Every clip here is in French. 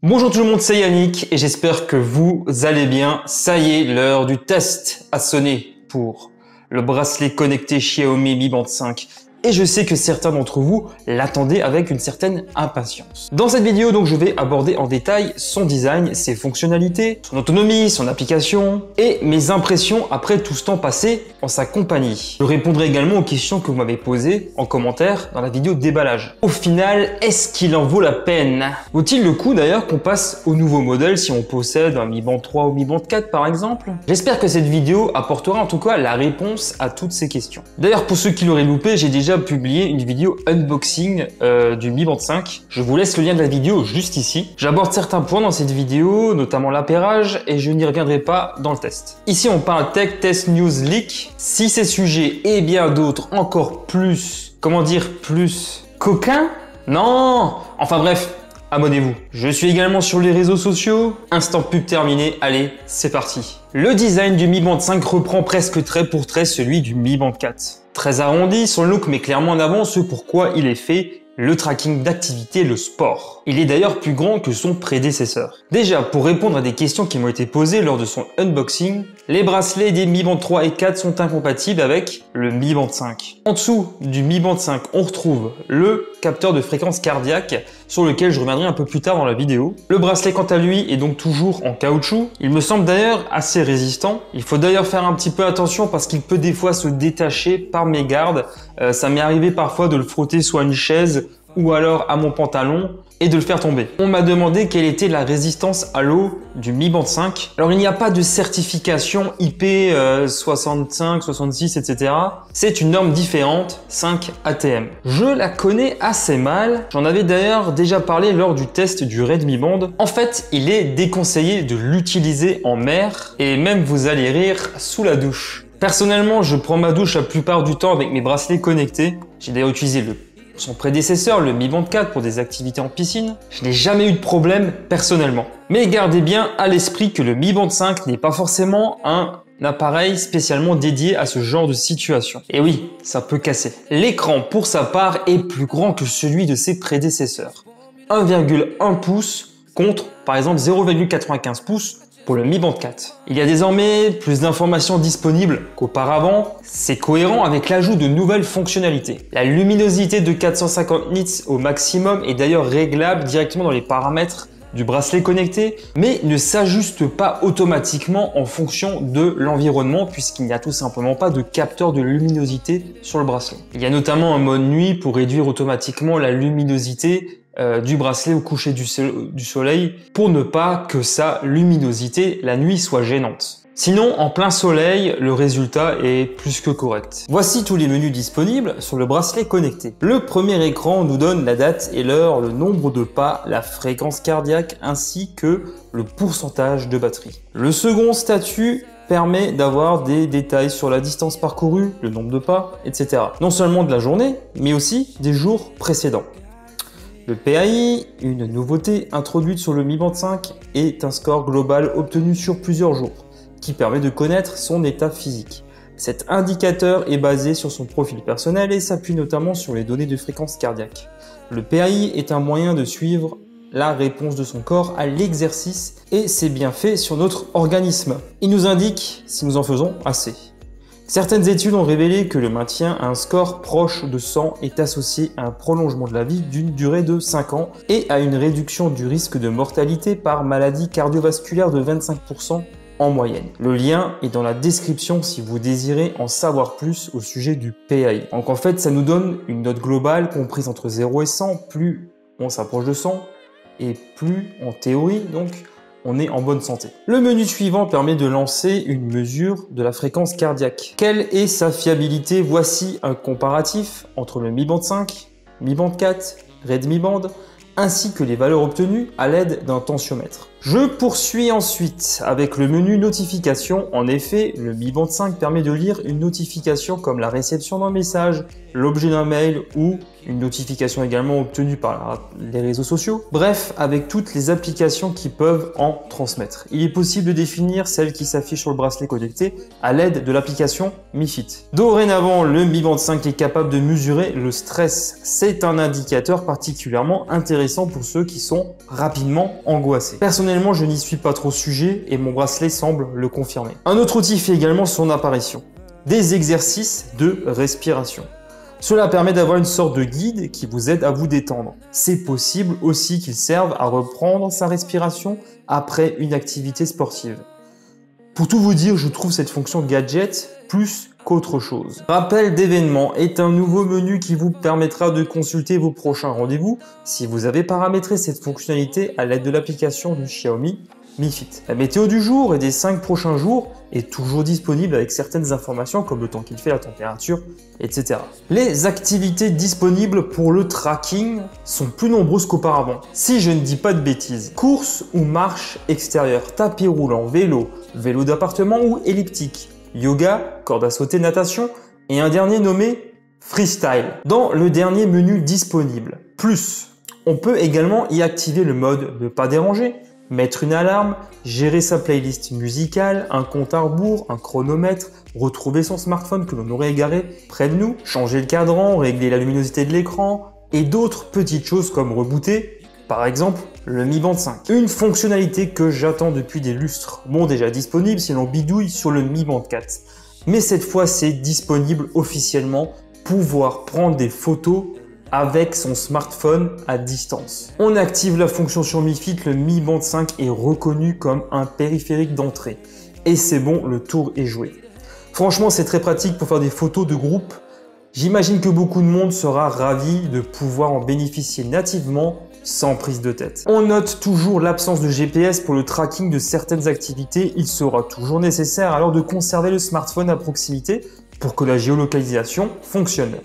Bonjour tout le monde, c'est Yannick et j'espère que vous allez bien. Ça y est, l'heure du test a sonné pour le bracelet connecté Xiaomi Mi Band 5. Et je sais que certains d'entre vous l'attendaient avec une certaine impatience. Dans cette vidéo, donc, je vais aborder en détail son design, ses fonctionnalités, son autonomie, son application et mes impressions après tout ce temps passé en sa compagnie. Je répondrai également aux questions que vous m'avez posées en commentaire dans la vidéo déballage. Au final, est-ce qu'il en vaut la peine? Vaut-il le coup d'ailleurs qu'on passe au nouveau modèle si on possède un Mi Band 3 ou Mi Band 4 par exemple? J'espère que cette vidéo apportera en tout cas la réponse à toutes ces questions. D'ailleurs, pour ceux qui l'auraient loupé, j'ai déjà publié une vidéo unboxing du Mi Band 5. Je vous laisse le lien de la vidéo juste ici. J'aborde certains points dans cette vidéo, notamment l'appairage, et je n'y reviendrai pas dans le test. Ici, on parle Tech Test News Leak. Si ces sujets et bien d'autres encore plus, comment dire, plus coquins? Non! Enfin bref, abonnez-vous. Je suis également sur les réseaux sociaux. Instant pub terminé, allez, c'est parti. Le design du Mi Band 5 reprend presque trait pour trait celui du Mi Band 4. Très arrondi, son look met clairement en avant ce pourquoi il est fait, le tracking d'activité, le sport. Il est d'ailleurs plus grand que son prédécesseur. Déjà, pour répondre à des questions qui m'ont été posées lors de son unboxing, les bracelets des Mi Band 3 et 4 sont incompatibles avec le Mi Band 5. En dessous du Mi Band 5, on retrouve le capteur de fréquence cardiaque sur lequel je reviendrai un peu plus tard dans la vidéo. Le bracelet quant à lui est donc toujours en caoutchouc. Il me semble d'ailleurs assez résistant. Il faut d'ailleurs faire un petit peu attention parce qu'il peut des fois se détacher par mégarde. Ça m'est arrivé parfois de le frotter soit à une chaise ou alors à mon pantalon et de le faire tomber. On m'a demandé quelle était la résistance à l'eau du Mi Band 5. Alors il n'y a pas de certification IP 65, 66, etc. C'est une norme différente, 5 ATM. Je la connais assez mal. J'en avais d'ailleurs déjà parlé lors du test du Redmi Band. En fait, il est déconseillé de l'utiliser en mer et même, vous allez rire, sous la douche. Personnellement, je prends ma douche la plupart du temps avec mes bracelets connectés. J'ai d'ailleurs utilisé son prédécesseur, le Mi Band 4, pour des activités en piscine. Je n'ai jamais eu de problème personnellement. Mais gardez bien à l'esprit que le Mi Band 5 n'est pas forcément un appareil spécialement dédié à ce genre de situation. Et oui, ça peut casser. L'écran, pour sa part, est plus grand que celui de ses prédécesseurs. 1,1 pouce contre, par exemple, 0,95 pouces pour le Mi Band 4. Il y a désormais plus d'informations disponibles qu'auparavant. C'est cohérent avec l'ajout de nouvelles fonctionnalités. La luminosité de 450 nits au maximum est d'ailleurs réglable directement dans les paramètres du bracelet connecté, mais ne s'ajuste pas automatiquement en fonction de l'environnement puisqu'il n'y a tout simplement pas de capteur de luminosité sur le bracelet. Il y a notamment un mode nuit pour réduire automatiquement la luminosité du bracelet au coucher du soleil pour ne pas que sa luminosité la nuit soit gênante. Sinon, en plein soleil, le résultat est plus que correct. Voici tous les menus disponibles sur le bracelet connecté. Le premier écran nous donne la date et l'heure, le nombre de pas, la fréquence cardiaque ainsi que le pourcentage de batterie. Le second statut permet d'avoir des détails sur la distance parcourue, le nombre de pas, etc. Non seulement de la journée, mais aussi des jours précédents. Le PAI, une nouveauté introduite sur le Mi Band 5, est un score global obtenu sur plusieurs jours, qui permet de connaître son état physique. Cet indicateur est basé sur son profil personnel et s'appuie notamment sur les données de fréquence cardiaque. Le PAI est un moyen de suivre la réponse de son corps à l'exercice et ses bienfaits sur notre organisme. Il nous indique si nous en faisons assez. Certaines études ont révélé que le maintien à un score proche de 100 est associé à un prolongement de la vie d'une durée de 5 ans et à une réduction du risque de mortalité par maladie cardiovasculaire de 25% en moyenne. Le lien est dans la description si vous désirez en savoir plus au sujet du PAI. Donc en fait, ça nous donne une note globale comprise entre 0 et 100. Plus on s'approche de 100 et plus, en théorie, donc, on est en bonne santé. Le menu suivant permet de lancer une mesure de la fréquence cardiaque. Quelle est sa fiabilité? Voici un comparatif entre le Mi Band 5, Mi Band 4, Redmi Band, ainsi que les valeurs obtenues à l'aide d'un tensiomètre. Je poursuis ensuite avec le menu notification. En effet, le Mi Band 5 permet de lire une notification comme la réception d'un message, l'objet d'un mail ou une notification également obtenue par les réseaux sociaux. Bref, avec toutes les applications qui peuvent en transmettre. Il est possible de définir celles qui s'affichent sur le bracelet connecté à l'aide de l'application Mi Fit. Dorénavant, le Mi Band 5 est capable de mesurer le stress. C'est un indicateur particulièrement intéressant pour ceux qui sont rapidement angoissés. Personnellement, je n'y suis pas trop sujet et mon bracelet semble le confirmer. Un autre outil fait également son apparition. Des exercices de respiration. Cela permet d'avoir une sorte de guide qui vous aide à vous détendre. C'est possible aussi qu'il serve à reprendre sa respiration après une activité sportive. Pour tout vous dire, je trouve cette fonction gadget plus qu'autre chose. Rappel d'événements est un nouveau menu qui vous permettra de consulter vos prochains rendez-vous si vous avez paramétré cette fonctionnalité à l'aide de l'application du Xiaomi Mi Fit. La météo du jour et des 5 prochains jours est toujours disponible avec certaines informations comme le temps qu'il fait, la température, etc. Les activités disponibles pour le tracking sont plus nombreuses qu'auparavant. Si je ne dis pas de bêtises, course ou marche extérieure, tapis roulant, vélo, vélo d'appartement ou elliptique, yoga, corde à sauter, natation et un dernier nommé freestyle. Dans le dernier menu disponible, plus, on peut également y activer le mode ne pas déranger, mettre une alarme, gérer sa playlist musicale, un compte à rebours, un chronomètre, retrouver son smartphone que l'on aurait égaré près de nous, changer le cadran, régler la luminosité de l'écran et d'autres petites choses comme rebooter, par exemple le Mi Band 5. Une fonctionnalité que j'attends depuis des lustres. Bon, déjà disponible si l'on bidouille sur le Mi Band 4. Mais cette fois, c'est disponible officiellement, pouvoir prendre des photos avec son smartphone à distance. On active la fonction sur Mi Fit, le Mi Band 5 est reconnu comme un périphérique d'entrée. Et c'est bon, le tour est joué. Franchement, c'est très pratique pour faire des photos de groupe. J'imagine que beaucoup de monde sera ravi de pouvoir en bénéficier nativement sans prise de tête. On note toujours l'absence de GPS pour le tracking de certaines activités. Il sera toujours nécessaire alors de conserver le smartphone à proximité pour que la géolocalisation fonctionne.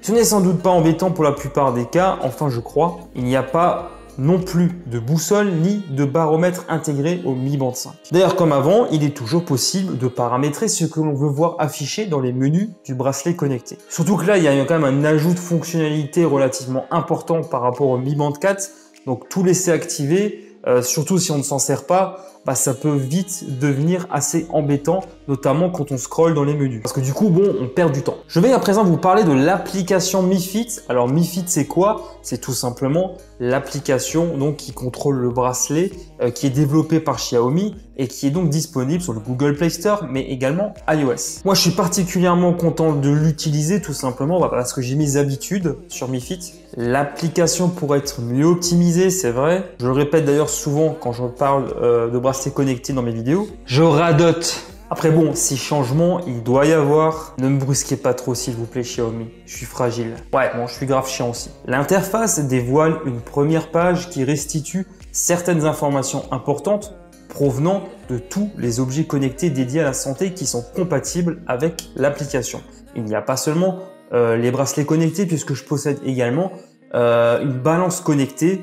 Ce n'est sans doute pas embêtant pour la plupart des cas, enfin je crois, il n'y a pas non plus de boussole ni de baromètre intégré au Mi Band 5. D'ailleurs, comme avant, il est toujours possible de paramétrer ce que l'on veut voir affiché dans les menus du bracelet connecté. Surtout que là, il y a quand même un ajout de fonctionnalité relativement important par rapport au Mi Band 4, donc tout laisser activer, surtout si on ne s'en sert pas, ça peut vite devenir assez embêtant, notamment quand on scrolle dans les menus. Parce que du coup, bon, on perd du temps. Je vais à présent vous parler de l'application Mi Fit. Alors Mi Fit, c'est quoi? C'est tout simplement l'application donc qui contrôle le bracelet, qui est développée par Xiaomi et qui est donc disponible sur le Google Play Store, mais également iOS. Moi, je suis particulièrement content de l'utiliser tout simplement parce que j'ai mes habitudes sur Mi Fit. L'application pourrait être mieux optimisée, c'est vrai. Je le répète d'ailleurs souvent quand je parle de bracelet connecté dans mes vidéos. Je radote. Après bon, si changement il doit y avoir, ne me brusquez pas trop s'il vous plaît Xiaomi, je suis fragile. Ouais, bon, je suis grave chiant aussi. L'interface dévoile une première page qui restitue certaines informations importantes provenant de tous les objets connectés dédiés à la santé qui sont compatibles avec l'application. Il n'y a pas seulement les bracelets connectés puisque je possède également une balance connectée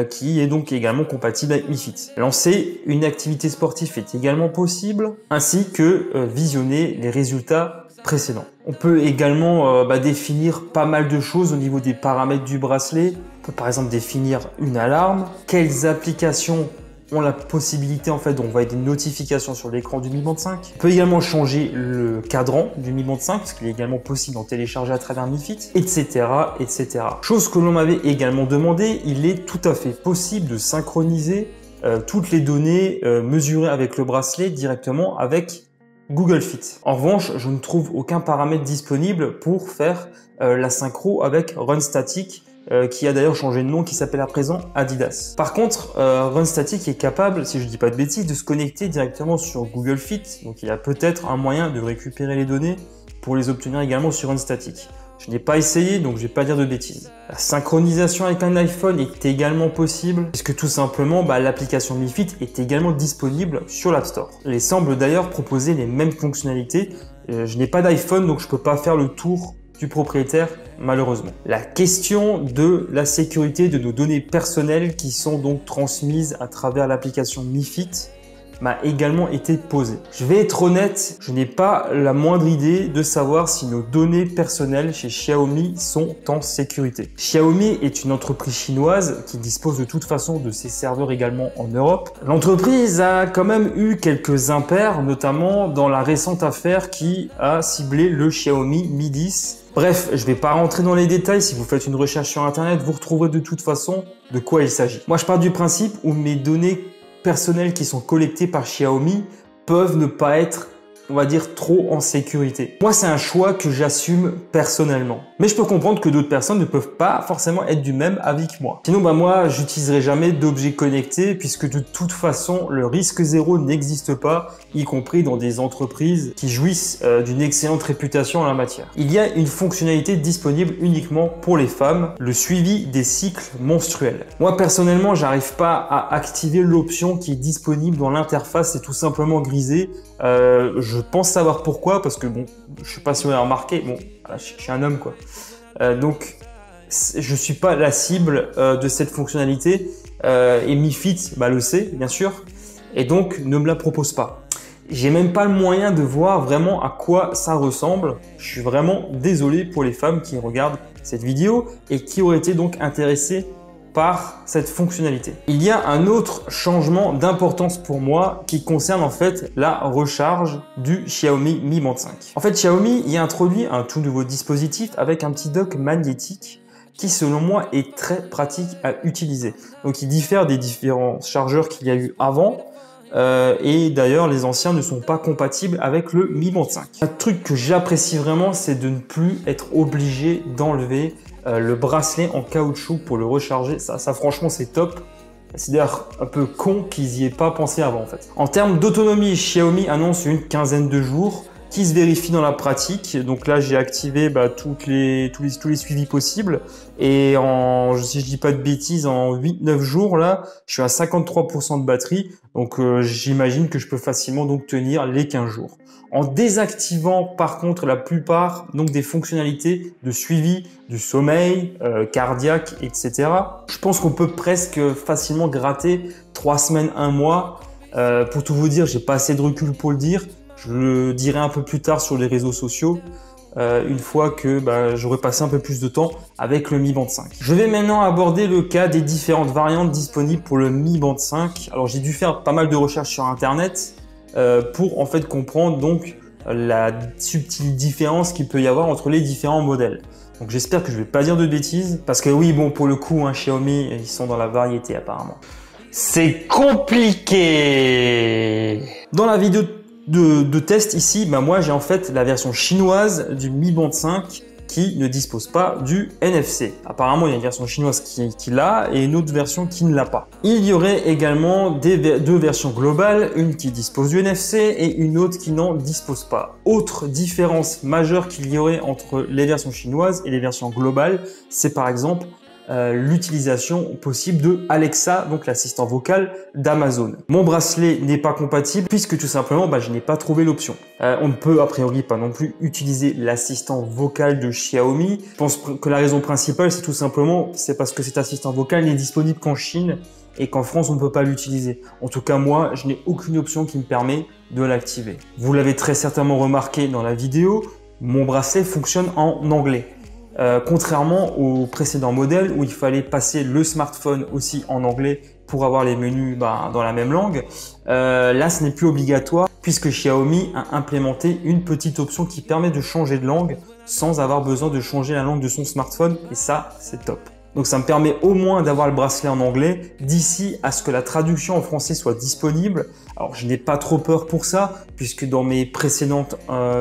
qui est donc également compatible avec Mi Fit. Lancer une activité sportive est également possible, ainsi que visionner les résultats précédents. On peut également définir pas mal de choses au niveau des paramètres du bracelet. On peut par exemple définir une alarme, quelles applications ont la possibilité d'envoyer des notifications sur l'écran du Mi Band 5. On peut également changer le cadran du Mi Band 5 parce qu'il est également possible d'en télécharger à travers Mi Fit, etc., etc. Chose que l'on m'avait également demandé, il est tout à fait possible de synchroniser toutes les données mesurées avec le bracelet directement avec Google Fit. En revanche, je ne trouve aucun paramètre disponible pour faire la synchro avec Run Static, qui a d'ailleurs changé de nom, qui s'appelle à présent Adidas. Par contre, Run Static est capable, si je dis pas de bêtises, de se connecter directement sur Google Fit. Donc il y a peut-être un moyen de récupérer les données pour les obtenir également sur Run Static. Je n'ai pas essayé, donc je vais pas dire de bêtises. La synchronisation avec un iPhone est également possible, puisque tout simplement, l'application Mi Fit est également disponible sur l'App Store. Elle semble d'ailleurs proposer les mêmes fonctionnalités. Je n'ai pas d'iPhone, donc je peux pas faire le tour du propriétaire, malheureusement. La question de la sécurité de nos données personnelles qui sont donc transmises à travers l'application MiFit m'a également été posée. Je vais être honnête, je n'ai pas la moindre idée de savoir si nos données personnelles chez Xiaomi sont en sécurité. Xiaomi est une entreprise chinoise qui dispose de toute façon de ses serveurs également en Europe. L'entreprise a quand même eu quelques impairs, notamment dans la récente affaire qui a ciblé le Xiaomi Mi 10. Bref, je ne vais pas rentrer dans les détails. Si vous faites une recherche sur Internet, vous retrouverez de toute façon de quoi il s'agit. Moi, je pars du principe où mes données personnelles qui sont collectées par Xiaomi peuvent ne pas être, on va dire, trop en sécurité. Moi, c'est un choix que j'assume personnellement. Mais je peux comprendre que d'autres personnes ne peuvent pas forcément être du même avis que moi. Sinon, moi, j'utiliserai jamais d'objets connectés puisque de toute façon, le risque zéro n'existe pas, y compris dans des entreprises qui jouissent d'une excellente réputation en la matière. Il y a une fonctionnalité disponible uniquement pour les femmes, le suivi des cycles menstruels. Moi, personnellement, j'arrive pas à activer l'option qui est disponible dans l'interface, c'est tout simplement grisé. Je pense savoir pourquoi, parce que bon, je sais pas si vous avez remarqué, bon, je suis un homme quoi. Donc, je suis pas la cible de cette fonctionnalité et MiFit le sait bien sûr, et donc ne me la propose pas. J'ai même pas le moyen de voir vraiment à quoi ça ressemble. Je suis vraiment désolé pour les femmes qui regardent cette vidéo et qui auraient été donc intéressées par cette fonctionnalité. Il y a un autre changement d'importance pour moi qui concerne en fait la recharge du Xiaomi Mi Band 5. En fait, Xiaomi y a introduit un tout nouveau dispositif avec un petit dock magnétique qui selon moi est très pratique à utiliser. Donc il diffère des différents chargeurs qu'il y a eu avant. Et d'ailleurs les anciens ne sont pas compatibles avec le Mi Band 5. Un truc que j'apprécie vraiment, c'est de ne plus être obligé d'enlever le bracelet en caoutchouc pour le recharger. Ça franchement c'est top. C'est d'ailleurs un peu con qu'ils n'y aient pas pensé avant en fait. En termes d'autonomie, Xiaomi annonce une quinzaine de jours qui se vérifie dans la pratique. Donc là j'ai activé tous les suivis possibles et si je dis pas de bêtises, en 8-9 jours là je suis à 53% de batterie, donc j'imagine que je peux facilement donc tenir les 15 jours. En désactivant par contre la plupart donc des fonctionnalités de suivi du sommeil, cardiaque, etc. Je pense qu'on peut presque facilement gratter 3 semaines, 1 mois. Pour tout vous dire, j'ai pas assez de recul pour le dire. Je le dirai un peu plus tard sur les réseaux sociaux, une fois que j'aurai passé un peu plus de temps avec le Mi Band 5. Je vais maintenant aborder le cas des différentes variantes disponibles pour le Mi Band 5. Alors j'ai dû faire pas mal de recherches sur Internet pour en fait comprendre donc la subtile différence qu'il peut y avoir entre les différents modèles. Donc j'espère que je vais pas dire de bêtises, parce que oui, bon, pour le coup, Xiaomi, ils sont dans la variété apparemment. C'est compliqué. Dans la vidéo de test ici, moi j'ai en fait la version chinoise du Mi Band 5 qui ne dispose pas du NFC. Apparemment, il y a une version chinoise qui l'a et une autre version qui ne l'a pas. Il y aurait également deux versions globales, une qui dispose du NFC et une autre qui n'en dispose pas. Autre différence majeure qu'il y aurait entre les versions chinoises et les versions globales, c'est par exemple l'utilisation possible de Alexa, donc l'assistant vocal d'Amazon. Mon bracelet n'est pas compatible puisque tout simplement je n'ai pas trouvé l'option. On ne peut a priori pas non plus utiliser l'assistant vocal de Xiaomi. Je pense que la raison principale c'est tout simplement parce que cet assistant vocal n'est disponible qu'en Chine et qu'en France on ne peut pas l'utiliser. En tout cas moi je n'ai aucune option qui me permet de l'activer. Vous l'avez très certainement remarqué dans la vidéo, mon bracelet fonctionne en anglais. Contrairement au précédent modèle où il fallait passer le smartphone aussi en anglais pour avoir les menus dans la même langue, là ce n'est plus obligatoire puisque Xiaomi a implémenté une petite option qui permet de changer de langue sans avoir besoin de changer la langue de son smartphone et ça c'est top. Donc ça me permet au moins d'avoir le bracelet en anglais d'ici à ce que la traduction en français soit disponible. Alors je n'ai pas trop peur pour ça puisque dans mes précédentes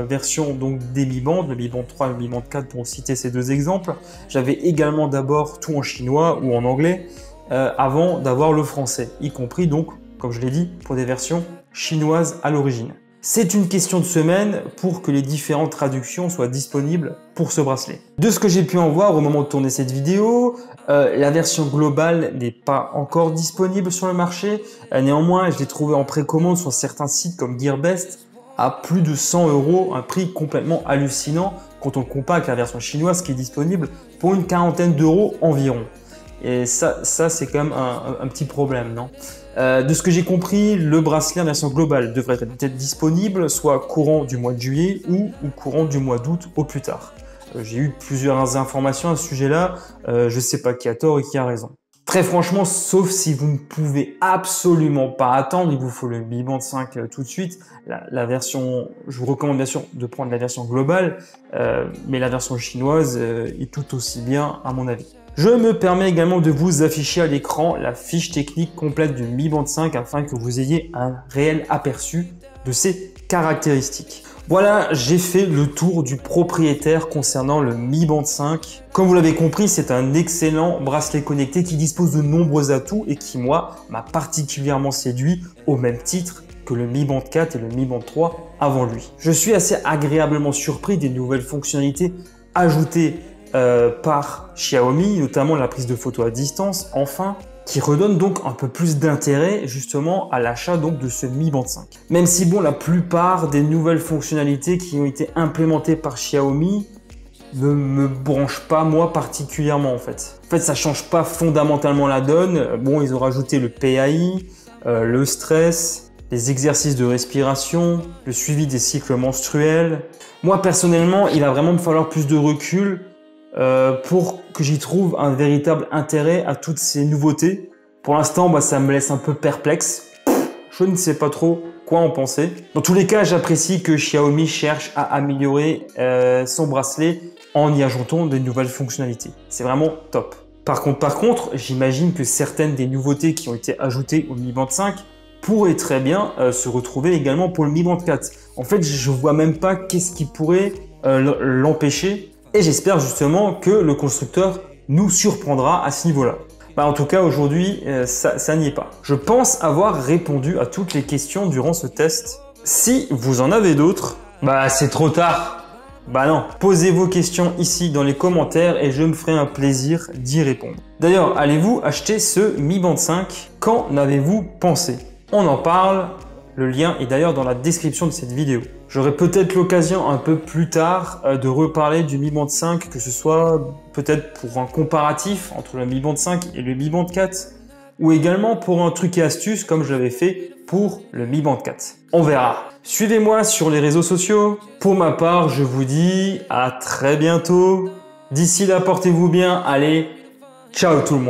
versions donc des Mi Band, le Mi Band 3 et le Mi Band 4 pour citer ces deux exemples, j'avais également d'abord tout en chinois ou en anglais avant d'avoir le français, y compris donc comme je l'ai dit pour des versions chinoises à l'origine. C'est une question de semaine pour que les différentes traductions soient disponibles pour ce bracelet. De ce que j'ai pu en voir au moment de tourner cette vidéo, la version globale n'est pas encore disponible sur le marché. Néanmoins, je l'ai trouvé en précommande sur certains sites comme Gearbest. à plus de 100 €, un prix complètement hallucinant quand on le compare avec la version chinoise qui est disponible pour une quarantaine d'euros environ. Et ça c'est quand même un petit problème, non? De ce que j'ai compris, le bracelet en version globale devrait être disponible soit courant du mois de juillet ou courant du mois d'août au plus tard. J'ai eu plusieurs informations à ce sujet-là, je ne sais pas qui a tort et qui a raison. Très franchement, sauf si vous ne pouvez absolument pas attendre, il vous faut le Mi Band 5 tout de suite. La version, je vous recommande bien sûr de prendre la version globale, mais la version chinoise est tout aussi bien à mon avis. Je me permets également de vous afficher à l'écran la fiche technique complète du Mi Band 5 afin que vous ayez un réel aperçu de ses caractéristiques. Voilà, j'ai fait le tour du propriétaire concernant le Mi Band 5. Comme vous l'avez compris, c'est un excellent bracelet connecté qui dispose de nombreux atouts et qui, moi, m'a particulièrement séduit au même titre que le Mi Band 4 et le Mi Band 3 avant lui. Je suis assez agréablement surpris des nouvelles fonctionnalités ajoutées par Xiaomi, notamment la prise de photo à distance, enfin, qui redonne donc un peu plus d'intérêt justement à l'achat donc de ce Mi Band 5. Même si bon, la plupart des nouvelles fonctionnalités qui ont été implémentées par Xiaomi ne me branchent pas moi particulièrement en fait. En fait, ça change pas fondamentalement la donne. Bon, ils ont rajouté le PAI, le stress, les exercices de respiration, le suivi des cycles menstruels. Moi personnellement, il va vraiment me falloir plus de recul pour que j'y trouve un véritable intérêt à toutes ces nouveautés. Pour l'instant, ça me laisse un peu perplexe. Je ne sais pas trop quoi en penser. Dans tous les cas, j'apprécie que Xiaomi cherche à améliorer son bracelet en y ajoutant de nouvelles fonctionnalités. C'est vraiment top. Par contre, j'imagine que certaines des nouveautés qui ont été ajoutées au Mi Band 5 pourraient très bien se retrouver également pour le Mi Band 4. En fait, je vois même pas qu'est-ce qui pourrait l'empêcher. Et j'espère justement que le constructeur nous surprendra à ce niveau-là. En tout cas, aujourd'hui, ça n'y est pas. Je pense avoir répondu à toutes les questions durant ce test. Si vous en avez d'autres, c'est trop tard. Non, posez vos questions ici dans les commentaires et je me ferai un plaisir d'y répondre. D'ailleurs, allez-vous acheter ce Mi Band 5? Qu'en avez-vous pensé? On en parle. Le lien est d'ailleurs dans la description de cette vidéo. J'aurai peut-être l'occasion un peu plus tard de reparler du Mi Band 5, que ce soit peut-être pour un comparatif entre le Mi Band 5 et le Mi Band 4, ou également pour un truc et astuce comme je l'avais fait pour le Mi Band 4. On verra. Suivez-moi sur les réseaux sociaux. Pour ma part, je vous dis à très bientôt. D'ici là, portez-vous bien. Allez, ciao tout le monde.